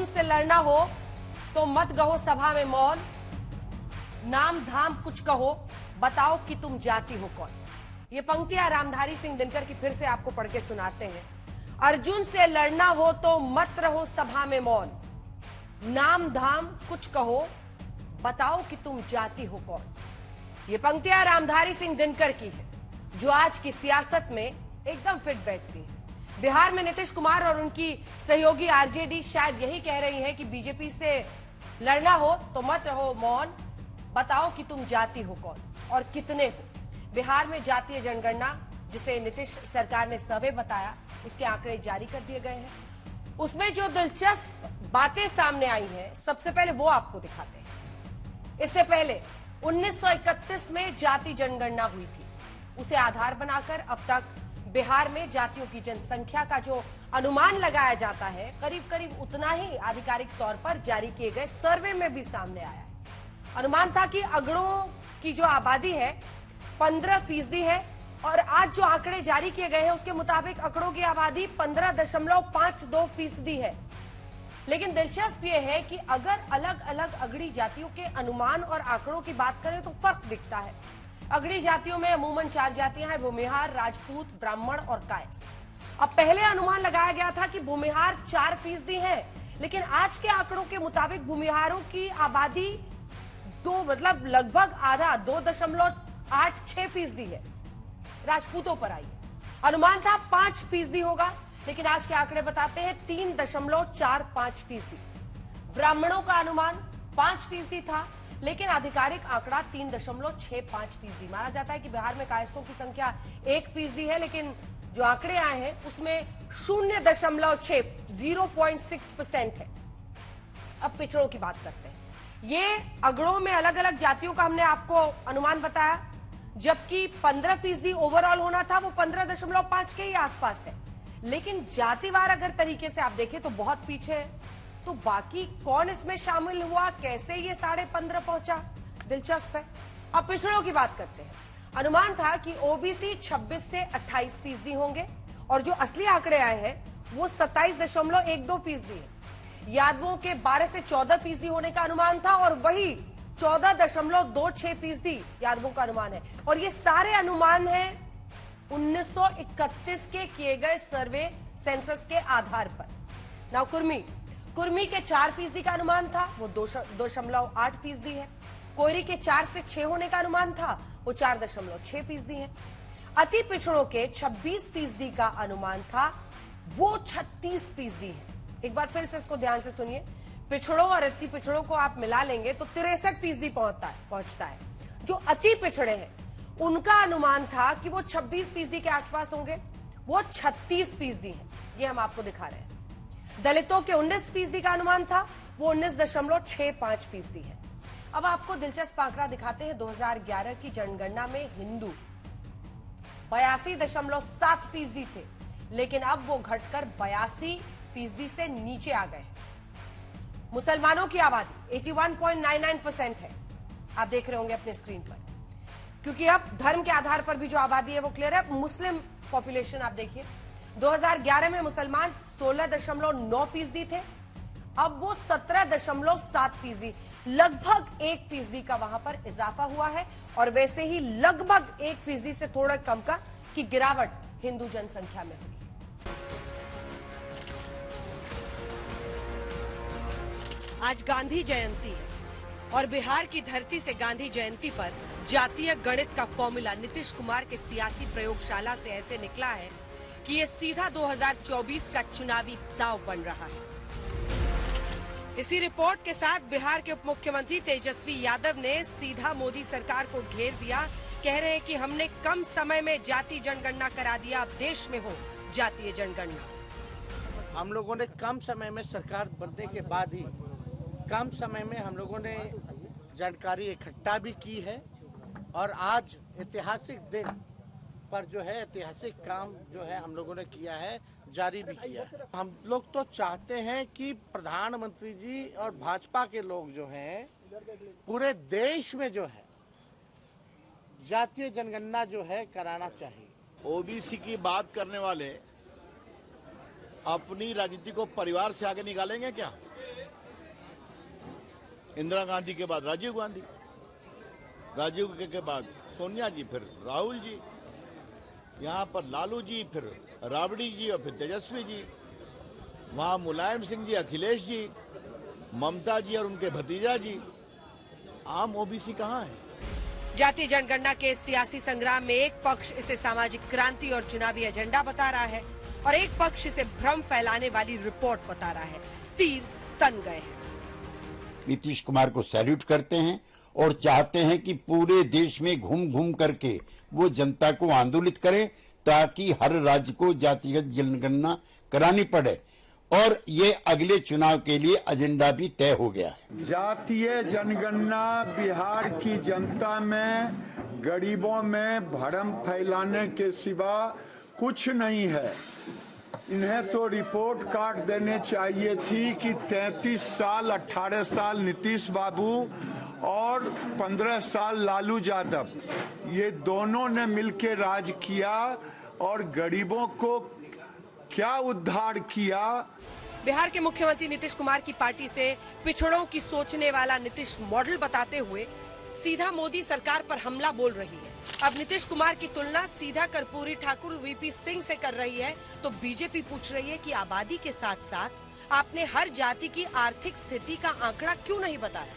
अर्जुन से लड़ना हो तो मत गहो सभा में मौन, नाम धाम कुछ कहो, बताओ कि तुम जाति हो कौन। ये पंक्तियां रामधारी सिंह दिनकर की फिर से आपको पढ़ के सुनाते हैं। अर्जुन से लड़ना हो तो मत रहो सभा में मौन, नाम धाम कुछ कहो, बताओ कि तुम जाति हो कौन। ये पंक्तियां रामधारी सिंह दिनकर की है, जो आज की सियासत में एकदम फिट बैठती है। बिहार में नीतीश कुमार और उनकी सहयोगी आरजेडी शायद यही कह रही है कि बीजेपी से लड़ना हो तो मत रहो मौन, बताओ कि तुम जाति हो कौन और कितने हो। बिहार में जातीय जनगणना, जिसे नीतीश सरकार ने सर्वे बताया, उसके आंकड़े जारी कर दिए गए हैं। उसमें जो दिलचस्प बातें सामने आई हैं, सबसे पहले वो आपको दिखाते हैं। इससे पहले 1931 में जाति जनगणना हुई थी। उसे आधार बनाकर अब तक बिहार में जातियों की जनसंख्या का जो अनुमान लगाया जाता है, करीब करीब उतना ही आधिकारिक तौर पर जारी किए गए सर्वे में भी सामने आया है। अनुमान था कि अगड़ों की जो आबादी है 15% है, और आज जो आंकड़े जारी किए गए हैं उसके मुताबिक अगड़ों की आबादी 15.52% है। लेकिन दिलचस्प यह है कि अगर अलग अलग अगड़ी जातियों के अनुमान और आंकड़ों की बात करें तो फर्क दिखता है। अगड़ी जातियों में अमूमन 4 जातियां हैं, भूमिहार, राजपूत, ब्राह्मण और कायस्थ। अब पहले अनुमान लगाया गया था कि भूमिहार 4% है, लेकिन आज के आंकड़ों के मुताबिक भूमिहारों की आबादी लगभग आधा 2.86% है। राजपूतों पर आई, अनुमान था 5% होगा, लेकिन आज के आंकड़े बताते हैं 3.45%। ब्राह्मणों का अनुमान 5% था, लेकिन आधिकारिक आंकड़ा 3.65% माना जाता है कि बिहार में कायस्थों की संख्या 1% है, लेकिन जो आंकड़े आए हैं उसमें 0.6% है। अब पिछड़ों की बात करते हैं। ये अगड़ों में अलग अलग जातियों का हमने आपको अनुमान बताया, जबकि 15% ओवरऑल होना था, वो 15.5 के ही आसपास है। लेकिन जातिवार अगर तरीके से आप देखें तो बहुत पीछे है। तो बाकी कौन इसमें शामिल हुआ, कैसे ये 15.5 पहुंचा, दिलचस्प है। अब पिछड़ों की बात करते हैं। अनुमान था कि ओबीसी 26 से 28% होंगे, और जो असली आंकड़े आए हैं वो 27.12% है। यादवों के 12 से 14% होने का अनुमान था, और वही 14.26% यादवों का अनुमान है। और ये सारे अनुमान हैं 1931 के किए गए सर्वे सेंसस के आधार पर। नाउ कुर्मी के 4% का अनुमान था, वो 2.8% है। कोयरी के 4 से 6 होने का अनुमान था, वो 4.6% है। अति पिछड़ों के 26% का अनुमान था, वो 36% है। एक बार फिर से इसको ध्यान से सुनिए। पिछड़ों और अति पिछड़ों को आप मिला लेंगे तो 63% पहुंचता है। जो अति पिछड़े हैं उनका अनुमान था कि वो 26% के आसपास होंगे, वो 36% है। ये हम आपको दिखा रहे हैं। दलितों के 19% का अनुमान था, वो 19.65% है। अब आपको दिलचस्प आंकड़ा दिखाते हैं। 2011 की जनगणना में हिंदू 82.7% थे, लेकिन अब वो घटकर 82% से नीचे आ गए। मुसलमानों की आबादी 81.99% है। आप देख रहे होंगे अपने स्क्रीन पर, क्योंकि अब धर्म के आधार पर भी जो आबादी है वो क्लियर है। मुस्लिम पॉपुलेशन आप देखिए, 2011 में मुसलमान 16.9% थे, अब वो 17.7%, लगभग 1% का वहां पर इजाफा हुआ है। और वैसे ही लगभग 1% से थोड़ा कम का की गिरावट हिंदू जनसंख्या में हुई। आज गांधी जयंती है, और बिहार की धरती से गांधी जयंती पर जातीय गणित का फॉर्मूला नीतीश कुमार के सियासी प्रयोगशाला से ऐसे निकला है कि ये सीधा 2024 का चुनावी दांव बन रहा है। इसी रिपोर्ट के साथ बिहार के उप मुख्यमंत्री तेजस्वी यादव ने सीधा मोदी सरकार को घेर दिया। कह रहे हैं कि हमने कम समय में जाति जनगणना करा दिया, अब देश में हो जातीय जनगणना। हम लोगों ने कम समय में सरकार बनने के बाद ही कम समय में हम लोगों ने जानकारी इकट्ठा भी की है, और आज ऐतिहासिक दिन पर जो है ऐतिहासिक काम जो है हम लोगों ने किया है, जारी भी किया है। हम लोग तो चाहते हैं कि प्रधानमंत्री जी और भाजपा के लोग जो हैं पूरे देश में जो है जातीय जनगणना जो है कराना चाहिए। ओबीसी की बात करने वाले अपनी राजनीति को परिवार से आगे निकालेंगे क्या? इंदिरा गांधी के बाद राजीव गांधी, राजीव के बाद सोनिया जी, फिर राहुल जी, यहाँ पर लालू जी, फिर राबड़ी जी और फिर तेजस्वी जी, वहाँ मुलायम सिंह जी, अखिलेश जी, ममता जी और उनके भतीजा जी। आम ओबीसी कहाँ है? जातीय जनगणना के सियासी संग्राम में एक पक्ष इसे सामाजिक क्रांति और चुनावी एजेंडा बता रहा है और एक पक्ष इसे भ्रम फैलाने वाली रिपोर्ट बता रहा है। तीर तन गए हैं। नीतीश कुमार को सैल्यूट करते हैं और चाहते हैं कि पूरे देश में घूम घूम करके वो जनता को आंदोलित करें ताकि हर राज्य को जातिगत जनगणना करानी पड़े, और ये अगले चुनाव के लिए एजेंडा भी तय हो गया है। जातीय जनगणना बिहार की जनता में, गरीबों में भ्रम फैलाने के सिवा कुछ नहीं है। इन्हें तो रिपोर्ट कार्ड देने चाहिए थी कि 33 साल 18 साल नीतीश बाबू और 15 साल लालू यादव, ये दोनों ने मिलकर राज किया और गरीबों को क्या उद्धार किया। बिहार के मुख्यमंत्री नीतीश कुमार की पार्टी से पिछड़ों की सोचने वाला नीतीश मॉडल बताते हुए सीधा मोदी सरकार पर हमला बोल रही है। अब नीतीश कुमार की तुलना सीधा कर्पूरी ठाकुर वीपी सिंह से कर रही है तो बीजेपी पूछ रही है कि आबादी के साथ साथ आपने हर जाति की आर्थिक स्थिति का आंकड़ा क्यों नहीं बताया?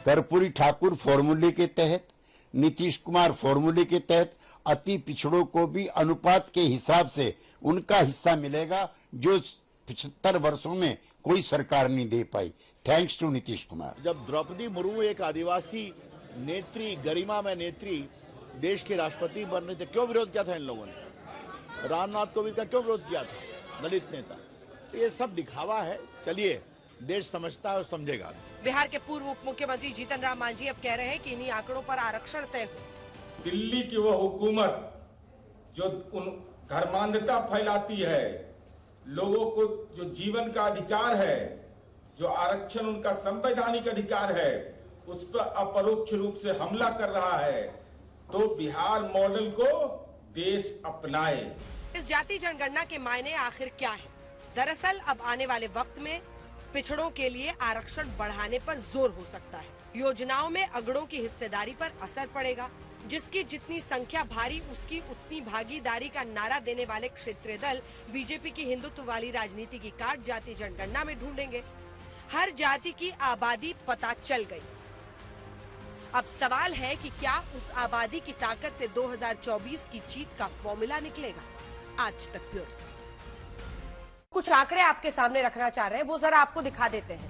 कर्पूरी ठाकुर फॉर्मूले के तहत, नीतीश कुमार फॉर्मूले के तहत अति पिछड़ों को भी अनुपात के हिसाब से उनका हिस्सा मिलेगा जो 75 वर्षों में कोई सरकार नहीं दे पाई। Thanks to Nitish Kumar. जब द्रौपदी मुर्मू एक आदिवासी नेत्री, गरिमामय नेत्री, देश के राष्ट्रपति बन रहे थे, क्यों विरोध किया था इन लोगों ने? रामनाथ कोविंद का क्यों विरोध किया था? दलित नेता। तो ये सब दिखावा है। चलिए, देश समझता है और समझेगा। बिहार के पूर्व उप मुख्यमंत्री जीतन राम मांझी अब कह रहे हैं कि इन्हीं आंकड़ों पर आरक्षण तय हो। दिल्ली की वो हुकूमत जो उन धर्मांधता फैलाती है, लोगों को जो जीवन का अधिकार है, जो आरक्षण उनका संवैधानिक अधिकार है, उस पर अपरोक्ष रूप से हमला कर रहा है, तो बिहार मॉडल को देश अपनाए। इस जाति जनगणना के मायने आखिर क्या है? दरअसल अब आने वाले वक्त में पिछड़ों के लिए आरक्षण बढ़ाने पर जोर हो सकता है। योजनाओं में अगड़ों की हिस्सेदारी पर असर पड़ेगा। जिसकी जितनी संख्या भारी उसकी उतनी भागीदारी का नारा देने वाले क्षेत्रीय दल बीजेपी की हिंदुत्व वाली राजनीति की काट जाति जनगणना में ढूंढेंगे। हर जाति की आबादी पता चल गई। अब सवाल है कि क्या उस आबादी की ताकत से 2024 की जीत का फॉर्मूला निकलेगा? आज तक ब्यूरो। कुछ आंकड़े आपके सामने रखना चाह रहे हैं, वो जरा आपको दिखा देते हैं।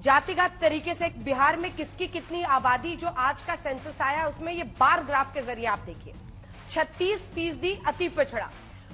जातिगत तरीके से बिहार में किसकी कितनी आबादी, जो आज का सेंसस आया उसमें ये बार ग्राफ के जरिए आप देखिए। 36% अति पिछड़ा।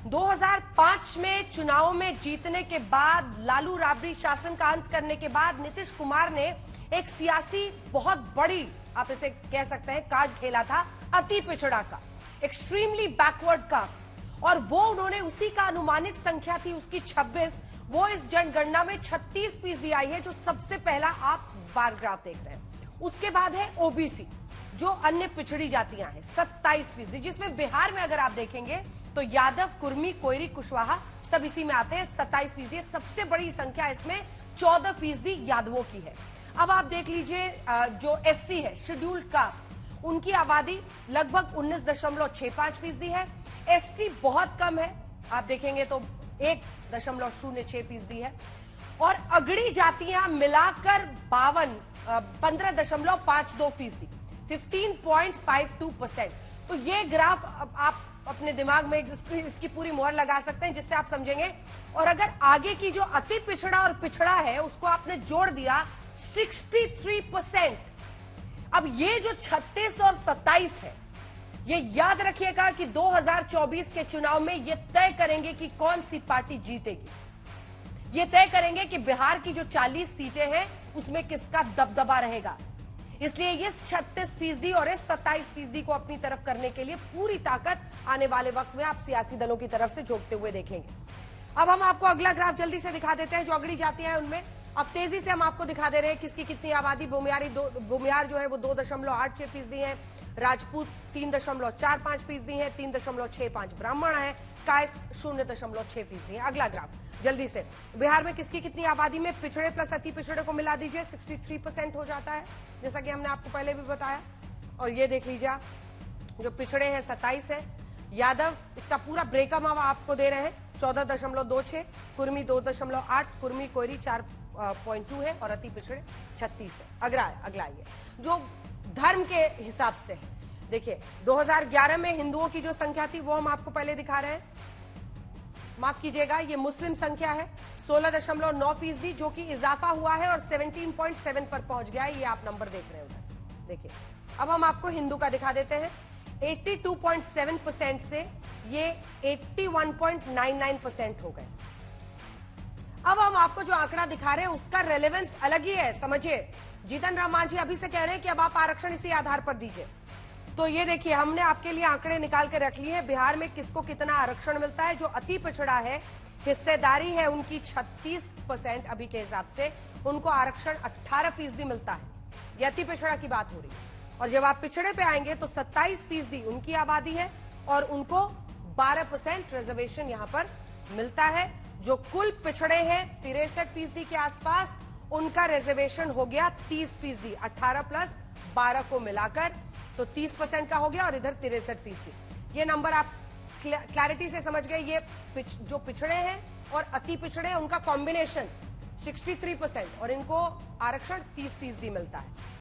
2005 में चुनाव में जीतने के बाद, लालू राबड़ी शासन का अंत करने के बाद नीतीश कुमार ने एक सियासी बहुत बड़ी, आप इसे कह सकते हैं, कार्ड खेला था अति पिछड़ा का, एक्सट्रीमली बैकवर्ड कास्ट, और वो उन्होंने उसी का अनुमानित संख्या थी उसकी 26, वो इस जनगणना में 36% आई है, जो सबसे पहला आप बार ग्राफ देख रहे हैं। उसके बाद है ओबीसी, जो अन्य पिछड़ी जातियां हैं, 27%, जिसमें बिहार में अगर आप देखेंगे तो यादव, कुर्मी, कोयरी, कुशवाहा सब इसी में आते हैं, 27%। सबसे बड़ी संख्या इसमें 14% यादवों की है। अब आप देख लीजिए जो एससी है, शेड्यूल्ड कास्ट, उनकी आबादी लगभग 19.65% है। एसटी बहुत कम है, आप देखेंगे तो 1.06% है, और अगड़ी जातियां मिलाकर 15.52%, 15.52%। तो ये ग्राफ आप अपने दिमाग में इसकी पूरी मोहर लगा सकते हैं, जिससे आप समझेंगे। और अगर आगे की जो अति पिछड़ा और पिछड़ा है उसको आपने जोड़ दिया 63%। अब ये जो 36 और 27 है, ये याद रखिएगा कि 2024 के चुनाव में ये तय करेंगे कि कौन सी पार्टी जीतेगी। ये तय करेंगे कि बिहार की जो 40 सीटें हैं उसमें किसका दबदबा रहेगा। इसलिए इस 36% और इस 27% को अपनी तरफ करने के लिए पूरी ताकत आने वाले वक्त में आप सियासी दलों की तरफ से झोंकते हुए देखेंगे। अब हम आपको अगला ग्राफ जल्दी से दिखा देते हैं। जो अगड़ी जातियां हैं उनमें अब तेजी से हम आपको दिखा दे रहे हैं किसकी कितनी आबादी। भूमियार जो है वो 2.86% है, राजपूत 3.45% है, 3.65 ब्राह्मण है, कायस्थ 0.6% है। अगला ग्राफ जल्दी से बिहार में किसकी कितनी आबादी में पिछड़े प्लस अति पिछड़े को मिला दीजिए, 63% हो जाता है, जैसा कि हमने आपको पहले भी बताया। और ये देख लीजिए आप, जो पिछड़े हैं 27 है। यादव, इसका पूरा ब्रेकअप हम आपको दे रहे हैं, 14.26, कुर्मी 2.8, कुर्मी कोयरी 4.2 है और अति पिछड़े 36 है। अगला ये जो धर्म के हिसाब से है, देखिए 2011 में हिंदुओं की जो संख्या थी वो हम आपको पहले दिखा रहे हैं, माफ कीजिएगा, ये मुस्लिम संख्या है 16.9%, जो कि इजाफा हुआ है और 17.7 पर पहुंच गया है। ये आप नंबर देख रहे हैं उधर, देखिए। अब हम आपको हिंदू का दिखा देते हैं, 82.7% से ये 81.99% हो गए। अब हम आपको जो आंकड़ा दिखा रहे हैं उसका रेलेवेंस अलग ही है, समझिए। जीतन राम मांझी अभी से कह रहे हैं कि अब आप आरक्षण इसी आधार पर दीजिए, तो ये देखिए हमने आपके लिए आंकड़े निकाल के रख लिए हैं। बिहार में किसको कितना आरक्षण मिलता है, जो अति पिछड़ा है, हिस्सेदारी है उनकी 36% अभी के हिसाब से, उनको आरक्षण 18% मिलता है। ये अति पिछड़ा की बात हो रही है। और जब आप पिछड़े पे आएंगे तो 27% उनकी आबादी है और उनको 12% रिजर्वेशन यहां पर मिलता है। जो कुल पिछड़े हैं 63% के आसपास, उनका रिजर्वेशन हो गया 30%, 18 प्लस 12 को मिलाकर तो 30% का हो गया और इधर 63%। ये नंबर आप क्लैरिटी से समझ गए। ये जो पिछड़े हैं और अति पिछड़े हैं उनका कॉम्बिनेशन 63% और इनको आरक्षण 30% मिलता है।